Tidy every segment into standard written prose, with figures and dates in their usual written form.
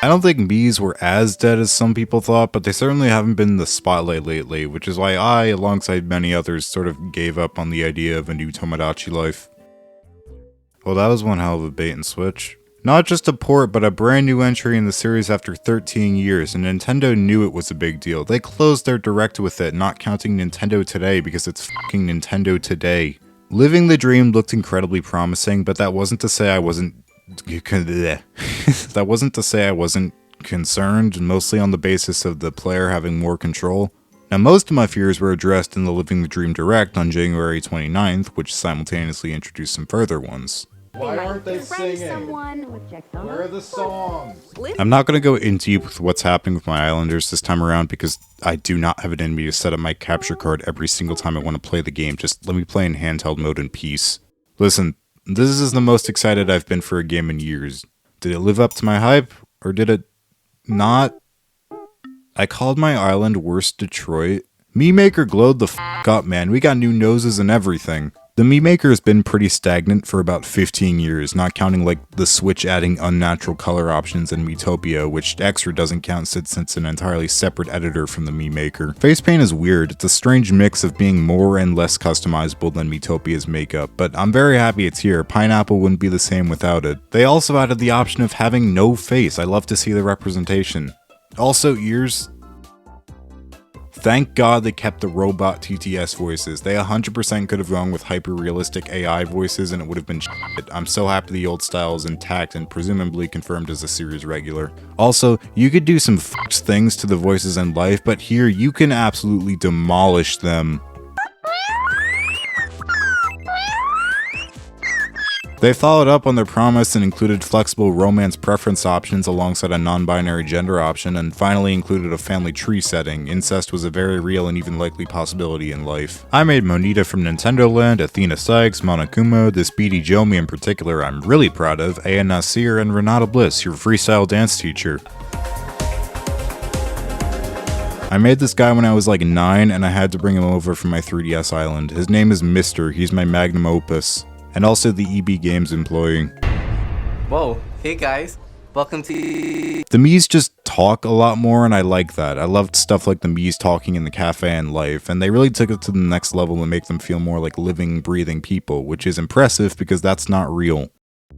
I don't think Mii's were as dead as some people thought, but they certainly haven't been in the spotlight lately, which is why I, alongside many others, sort of gave up on the idea of a new Tomodachi life. Well, that was one hell of a bait and switch. Not just a port, but a brand new entry in the series after 13 years, and Nintendo knew it was a big deal. They closed their direct with it, not counting Nintendo Today because it's fucking Nintendo Today. Living the Dream looked incredibly promising, but that wasn't to say I wasn't concerned, mostly on the basis of the player having more control. Now, most of my fears were addressed in the Living the Dream Direct on January 29th, which simultaneously introduced some further ones. Why aren't they singing? Where are the songs? I'm not going to go in deep with what's happening with my Islanders this time around because I do not have it in me to set up my capture card every single time I want to play the game. Just let me play in handheld mode in peace. Listen, this is the most excited I've been for a game in years. Did it live up to my hype, or did it not? I called my island Worst Detroit. Mii Maker glowed the f*** up, man. We got new noses and everything. The Mii Maker has been pretty stagnant for about 15 years, not counting like the Switch adding unnatural color options in Miitopia, which extra doesn't count since it's an entirely separate editor from the Mii Maker. Face paint is weird, it's a strange mix of being more and less customizable than Miitopia's makeup, but I'm very happy it's here. Pineapple wouldn't be the same without it. They also added the option of having no face. I love to see the representation. Also, ears. Thank God they kept the robot TTS voices. They 100% could have gone with hyper-realistic AI voices and it would have been shit. I'm so happy the old style is intact and presumably confirmed as a series regular. Also, you could do some f***ed things to the voices in life, but here you can absolutely demolish them. They followed up on their promise and included flexible romance preference options alongside a non-binary gender option, and finally included a family tree setting. Incest was a very real and even likely possibility in life. I made Monita from Nintendo Land, Athena Sykes, Monokumo, this Speedy Jomi in particular I'm really proud of, Aya Nasir, and Renata Bliss, your freestyle dance teacher. I made this guy when I was like 9 and I had to bring him over from my 3DS island. His name is Mr. He's my magnum opus. And also the EB Games employee. Whoa, hey guys, welcome to... The Miis just talk a lot more and I like that. I loved stuff like the Miis talking in the cafe and life, and they really took it to the next level and make them feel more like living, breathing people, which is impressive because that's not real.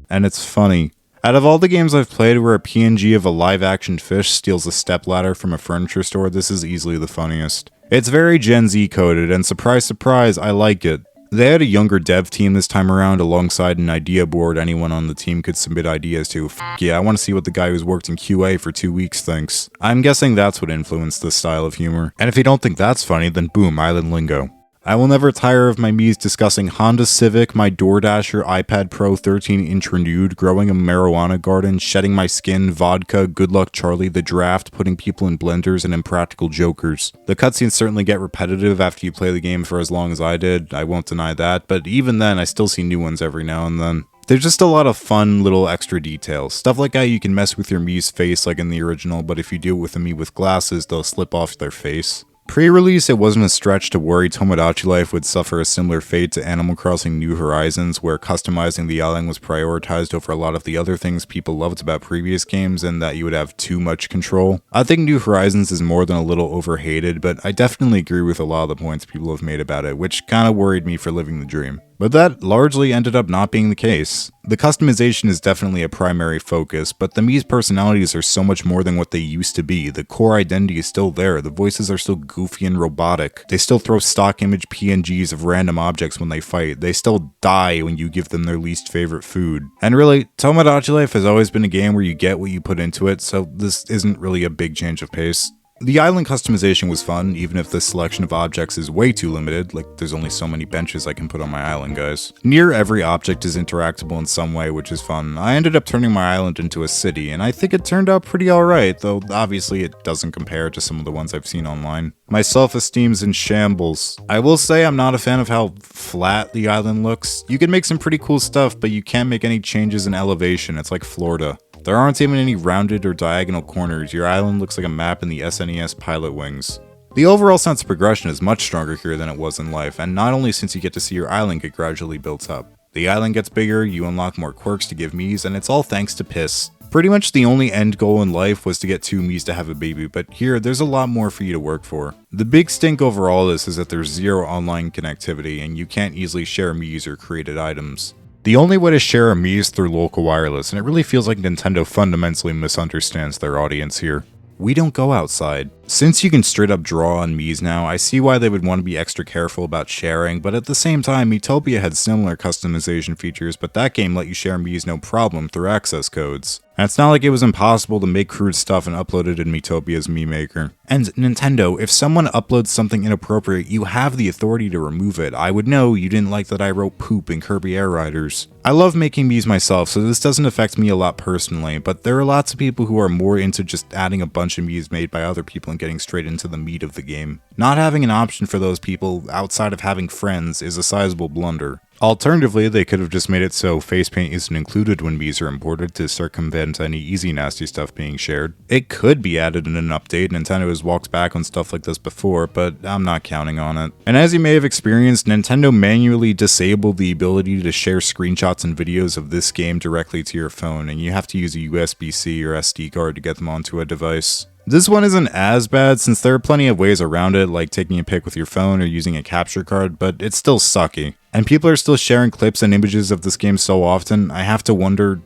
And it's funny. Out of all the games I've played where a PNG of a live-action fish steals a stepladder from a furniture store, this is easily the funniest. It's very Gen Z coded, and surprise surprise, I like it. They had a younger dev team this time around alongside an idea board anyone on the team could submit ideas to. F yeah, I want to see what the guy who's worked in QA for 2 weeks thinks. I'm guessing that's what influenced this style of humor. And if you don't think that's funny, then boom, island lingo. I will never tire of my Miis discussing Honda Civic, my DoorDasher iPad Pro 13-inch renewed, growing a marijuana garden, shedding my skin, vodka, Good Luck Charlie, the draft, putting people in blenders, and impractical jokers. The cutscenes certainly get repetitive after you play the game for as long as I did, I won't deny that, but even then I still see new ones every now and then. There's just a lot of fun little extra details. Stuff like how you can mess with your Mii's face like in the original, but if you do it with a Mii with glasses, they'll slip off their face. Pre-release, it wasn't a stretch to worry Tomodachi Life would suffer a similar fate to Animal Crossing New Horizons, where customizing the island was prioritized over a lot of the other things people loved about previous games, and that you would have too much control. I think New Horizons is more than a little overhated, but I definitely agree with a lot of the points people have made about it, which kinda worried me for living the dream. But that largely ended up not being the case. The customization is definitely a primary focus, but the Mii's personalities are so much more than what they used to be. The core identity is still there, the voices are still goofy and robotic. They still throw stock image PNGs of random objects when they fight. They still die when you give them their least favorite food. And really, Tomodachi Life has always been a game where you get what you put into it, so this isn't really a big change of pace. The island customization was fun, even if the selection of objects is way too limited, like there's only so many benches I can put on my island, guys. Near every object is interactable in some way, which is fun. I ended up turning my island into a city, and I think it turned out pretty alright, though obviously it doesn't compare to some of the ones I've seen online. My self-esteem's in shambles. I will say I'm not a fan of how flat the island looks. You can make some pretty cool stuff, but you can't make any changes in elevation, it's like Florida. There aren't even any rounded or diagonal corners. Your island looks like a map in the SNES Pilot Wings. The overall sense of progression is much stronger here than it was in life, and not only since you get to see your island get gradually built up. The island gets bigger, you unlock more quirks to give Miis, and it's all thanks to piss. Pretty much the only end goal in life was to get 2 Miis to have a baby, but here, there's a lot more for you to work for. The big stink over all this is that there's zero online connectivity, and you can't easily share Miis or created items. The only way to share a Mii is through local wireless, and it really feels like Nintendo fundamentally misunderstands their audience here. We don't go outside. Since you can straight up draw on Miis now, I see why they would want to be extra careful about sharing, but at the same time, Miitopia had similar customization features, but that game let you share Miis no problem through access codes. And it's not like it was impossible to make crude stuff and upload it in Miitopia's Mii Maker. And Nintendo, if someone uploads something inappropriate, you have the authority to remove it. I would know you didn't like that I wrote poop in Kirby Air Riders. I love making Miis myself, so this doesn't affect me a lot personally, but there are lots of people who are more into just adding a bunch of Miis made by other people and getting straight into the meat of the game. Not having an option for those people outside of having friends is a sizable blunder. Alternatively, they could have just made it so face paint isn't included when Miis are imported to circumvent any easy nasty stuff being shared. It could be added in an update. Nintendo has walked back on stuff like this before, but I'm not counting on it. And as you may have experienced, Nintendo manually disabled the ability to share screenshots and videos of this game directly to your phone, and you have to use a USB-C or SD card to get them onto a device. This one isn't as bad since there are plenty of ways around it, like taking a pic with your phone or using a capture card, but it's still sucky. And people are still sharing clips and images of this game so often, I have to wonder,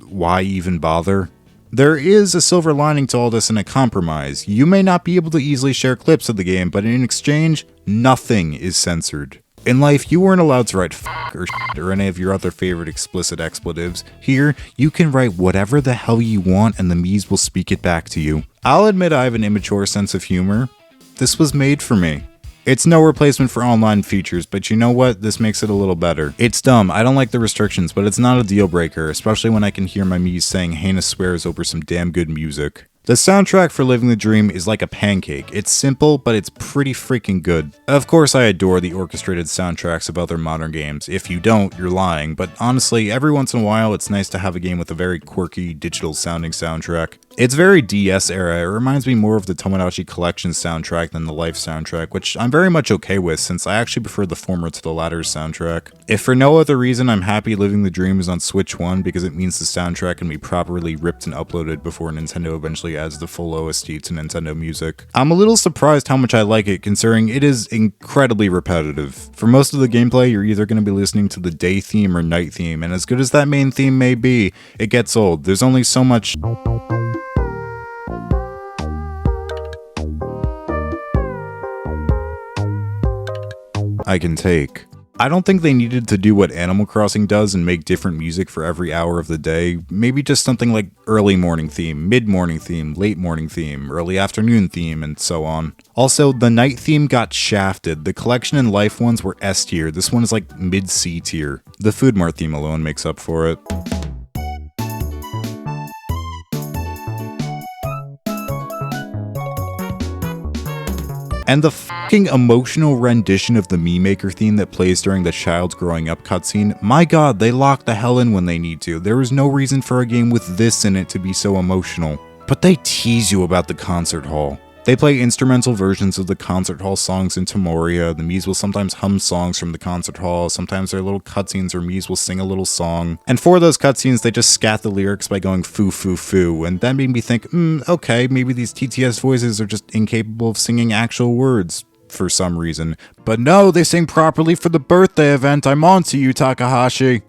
why even bother? There is a silver lining to all this and a compromise. You may not be able to easily share clips of the game, but in exchange, nothing is censored. In life, you weren't allowed to write f*** or shit or any of your other favorite explicit expletives. Here, you can write whatever the hell you want and the Miis will speak it back to you. I'll admit I have an immature sense of humor. This was made for me. It's no replacement for online features, but you know what? This makes it a little better. It's dumb, I don't like the restrictions, but it's not a deal breaker, especially when I can hear my Miis saying heinous swears over some damn good music. The soundtrack for Living the Dream is like a pancake. It's simple, but it's pretty freaking good. Of course, I adore the orchestrated soundtracks of other modern games. If you don't, you're lying, but honestly, every once in a while, it's nice to have a game with a very quirky, digital-sounding soundtrack. It's very DS era. It reminds me more of the Tomodachi Collection soundtrack than the Life soundtrack, which I'm very much okay with since I actually prefer the former to the latter's soundtrack. If for no other reason, I'm happy Living the Dream is on Switch 1 because it means the soundtrack can be properly ripped and uploaded before Nintendo eventually adds the full OST to Nintendo Music. I'm a little surprised how much I like it considering it is incredibly repetitive. For most of the gameplay, you're either going to be listening to the day theme or night theme, and as good as that main theme may be, it gets old. There's only so much I can take. I don't think they needed to do what Animal Crossing does and make different music for every hour of the day. Maybe just something like early morning theme, mid-morning theme, late morning theme, early afternoon theme, and so on. Also, the night theme got shafted. The Collection and Life ones were S tier. This one is like mid-C tier. The Food Mart theme alone makes up for it. And the fucking emotional rendition of the Mii Maker theme that plays during the child's growing up cutscene, my god, they lock the hell in when they need to. There is no reason for a game with this in it to be so emotional. But they tease you about the concert hall. They play instrumental versions of the concert hall songs in Tomoria. The Miis will sometimes hum songs from the concert hall. Sometimes there are little cutscenes where Miis will sing a little song. And for those cutscenes, they just scat the lyrics by going foo foo foo. And that made me think, okay, maybe these TTS voices are just incapable of singing actual words for some reason. But no, they sing properly for the birthday event. I'm on to you, Takahashi.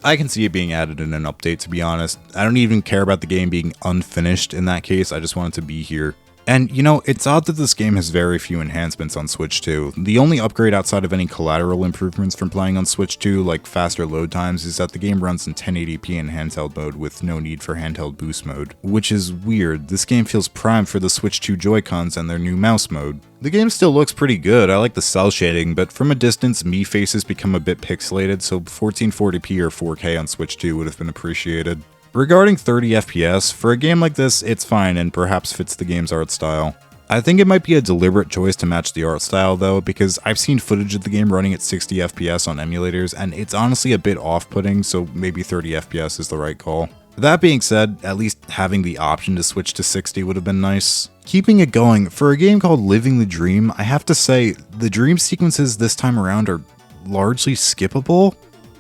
I can see it being added in an update, to be honest. I don't even care about the game being unfinished in that case. I just want it to be here. And, you know, it's odd that this game has very few enhancements on Switch 2. The only upgrade outside of any collateral improvements from playing on Switch 2, like faster load times, is that the game runs in 1080p in handheld mode with no need for handheld boost mode. Which is weird. This game feels primed for the Switch 2 Joy-Cons and their new mouse mode. The game still looks pretty good. I like the cell shading, but from a distance, Mii faces become a bit pixelated, so 1440p or 4K on Switch 2 would have been appreciated. Regarding 30 FPS, for a game like this, it's fine and perhaps fits the game's art style. I think it might be a deliberate choice to match the art style though, because I've seen footage of the game running at 60 FPS on emulators, and it's honestly a bit off-putting, so maybe 30 FPS is the right call. That being said, at least having the option to switch to 60 would have been nice. Keeping it going, for a game called Living the Dream, I have to say, the dream sequences this time around are largely skippable.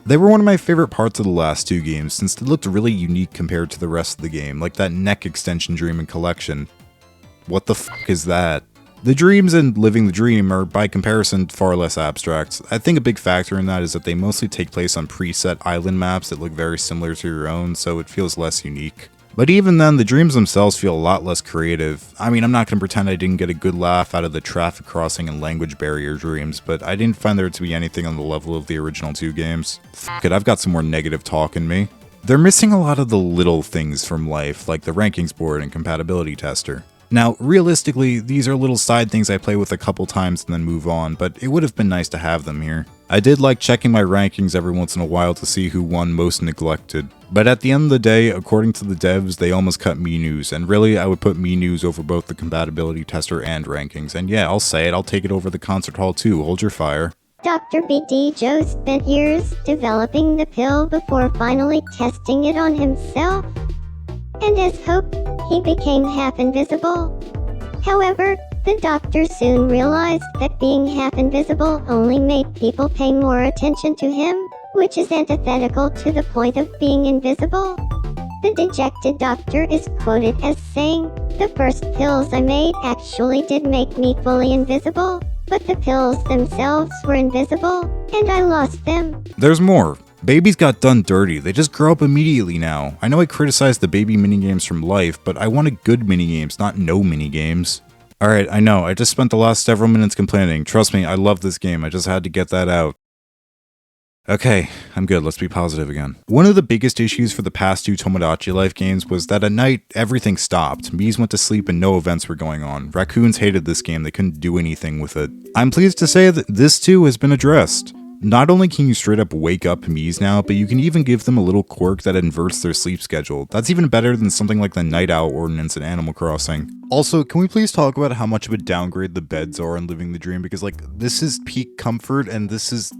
They were one of my favorite parts of the last two games since they looked really unique compared to the rest of the game, like that neck extension dream and collection. What the fuck is that? The dreams and living the dream are, by comparison, far less abstract. I think a big factor in that is that they mostly take place on preset island maps that look very similar to your own, so it feels less unique. But even then, the dreams themselves feel a lot less creative. I mean, I'm not going to pretend I didn't get a good laugh out of the traffic crossing and language barrier dreams, but I didn't find there to be anything on the level of the original two games. Fuck it, I've got some more negative talk in me. They're missing a lot of the little things from life, like the rankings board and compatibility tester. Now, realistically, these are little side things I play with a couple times and then move on, but it would have been nice to have them here. I did like checking my rankings every once in a while to see who won most neglected. But at the end of the day, according to the devs, they almost cut Mii News, and really I would put Mii News over both the compatibility tester and rankings. And yeah, I'll say it, I'll take it over the concert hall too, hold your fire. Dr. BD Joe spent years developing the pill before finally testing it on himself. And as hoped, he became half invisible. However, the doctor soon realized that being half invisible only made people pay more attention to him, which is antithetical to the point of being invisible. The dejected doctor is quoted as saying, "The first pills I made actually did make me fully invisible, but the pills themselves were invisible, and I lost them." There's more. Babies got done dirty, they just grow up immediately now. I know I criticized the baby minigames from life, but I wanted good minigames, not no minigames. Alright, I know, I just spent the last several minutes complaining. Trust me, I love this game, I just had to get that out. Okay, I'm good, let's be positive again. One of the biggest issues for the past two Tomodachi Life games was that at night, everything stopped. Mii's went to sleep and no events were going on. Raccoons hated this game, they couldn't do anything with it. I'm pleased to say that this too has been addressed. Not only can you straight up wake up Mii's now, but you can even give them a little quirk that inverts their sleep schedule. That's even better than something like the night owl ordinance in Animal Crossing. Also, can we please talk about how much of a downgrade the beds are in Living the Dream? Because like, this is peak comfort and this is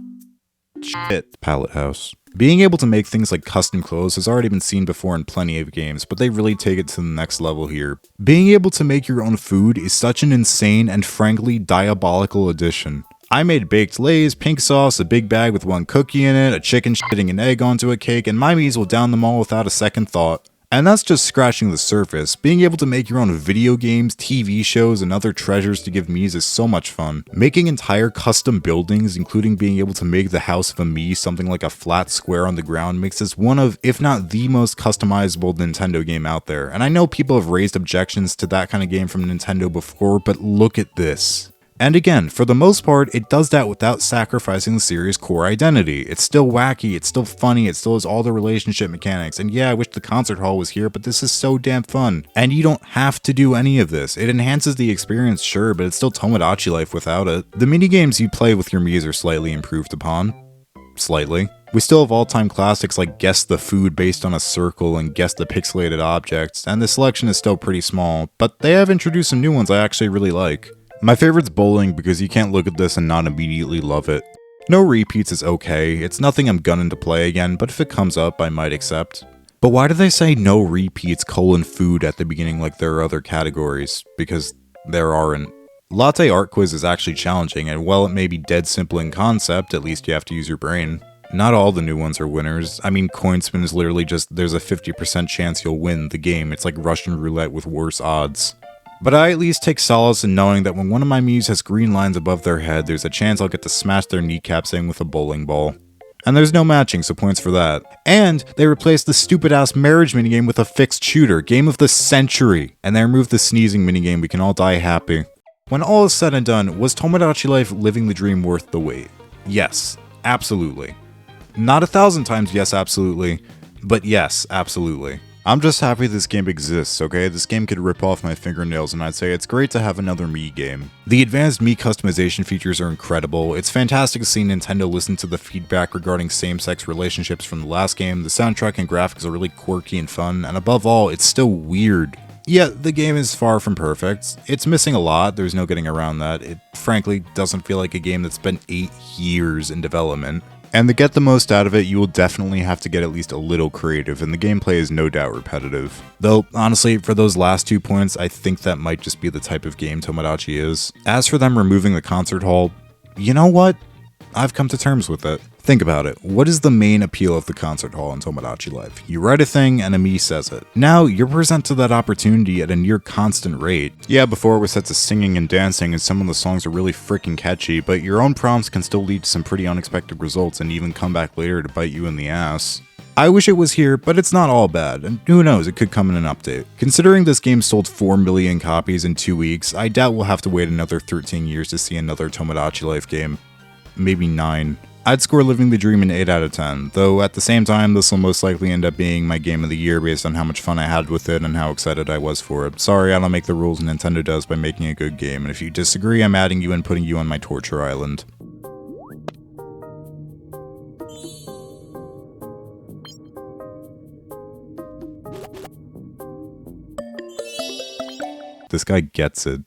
shit. Pallet house. Being able to make things like custom clothes has already been seen before in plenty of games, but they really take it to the next level here. Being able to make your own food is such an insane and frankly diabolical addition. I made baked lays, pink sauce, a big bag with one cookie in it, a chicken shitting an egg onto a cake, and my Mii's will down them all without a second thought. And that's just scratching the surface. Being able to make your own video games, TV shows, and other treasures to give Mii's is so much fun. Making entire custom buildings, including being able to make the house of a Mii something like a flat square on the ground, makes this one of, if not the most customizable Nintendo game out there. And I know people have raised objections to that kind of game from Nintendo before, but look at this. And again, for the most part, it does that without sacrificing the series' core identity. It's still wacky, it's still funny, it still has all the relationship mechanics, and yeah, I wish the concert hall was here, but this is so damn fun. And you don't have to do any of this. It enhances the experience, sure, but it's still Tomodachi Life without it. The minigames you play with your Mii's are slightly improved upon. Slightly. We still have all-time classics like Guess the Food based on a circle and Guess the Pixelated Objects, and the selection is still pretty small, but they have introduced some new ones I actually really like. My favorite's bowling because you can't look at this and not immediately love it. No repeats is okay, it's nothing I'm gunning to play again, but if it comes up, I might accept. But why do they say no repeats : food at the beginning like there are other categories? Because there aren't. Latte Art Quiz is actually challenging, and while it may be dead simple in concept, at least you have to use your brain. Not all the new ones are winners. I mean, coin spin is literally just there's a 50% chance you'll win the game. It's like Russian roulette with worse odds. But I at least take solace in knowing that when one of my Mii's has green lines above their head, there's a chance I'll get to smash their kneecaps in with a bowling ball. And there's no matching, so points for that. And they replaced the stupid-ass marriage minigame with a fixed shooter, game of the century. And they removed the sneezing minigame, we can all die happy. When all is said and done, was Tomodachi Life living the dream worth the wait? Yes, absolutely. Not 1,000 times yes, absolutely, but yes, absolutely. I'm just happy this game exists, okay? This game could rip off my fingernails and I'd say it's great to have another Mii game. The advanced Mii customization features are incredible. It's fantastic to see Nintendo listen to the feedback regarding same-sex relationships from the last game. The soundtrack and graphics are really quirky and fun, and above all, it's still weird. Yeah, the game is far from perfect. It's missing a lot, there's no getting around that. It frankly doesn't feel like a game that's been 8 years in development. And to get the most out of it, you will definitely have to get at least a little creative, and the gameplay is no doubt repetitive. Though, honestly, for those last 2 points, I think that might just be the type of game Tomodachi is. As for them removing the concert hall, you know what? I've come to terms with it. Think about it. What is the main appeal of the concert hall in Tomodachi Life? You write a thing and a Mii says it. Now, you're presented to that opportunity at a near constant rate. Yeah, before it was set to singing and dancing and some of the songs are really freaking catchy, but your own prompts can still lead to some pretty unexpected results and even come back later to bite you in the ass. I wish it was here, but it's not all bad, and who knows, it could come in an update. Considering this game sold 4 million copies in 2 weeks, I doubt we'll have to wait another 13 years to see another Tomodachi Life game. Maybe 9. I'd score Living the Dream an 8 out of 10, though at the same time this will most likely end up being my game of the year based on how much fun I had with it and how excited I was for it. Sorry, I don't make the rules Nintendo does by making a good game, and if you disagree, I'm adding you and putting you on my torture island. This guy gets it.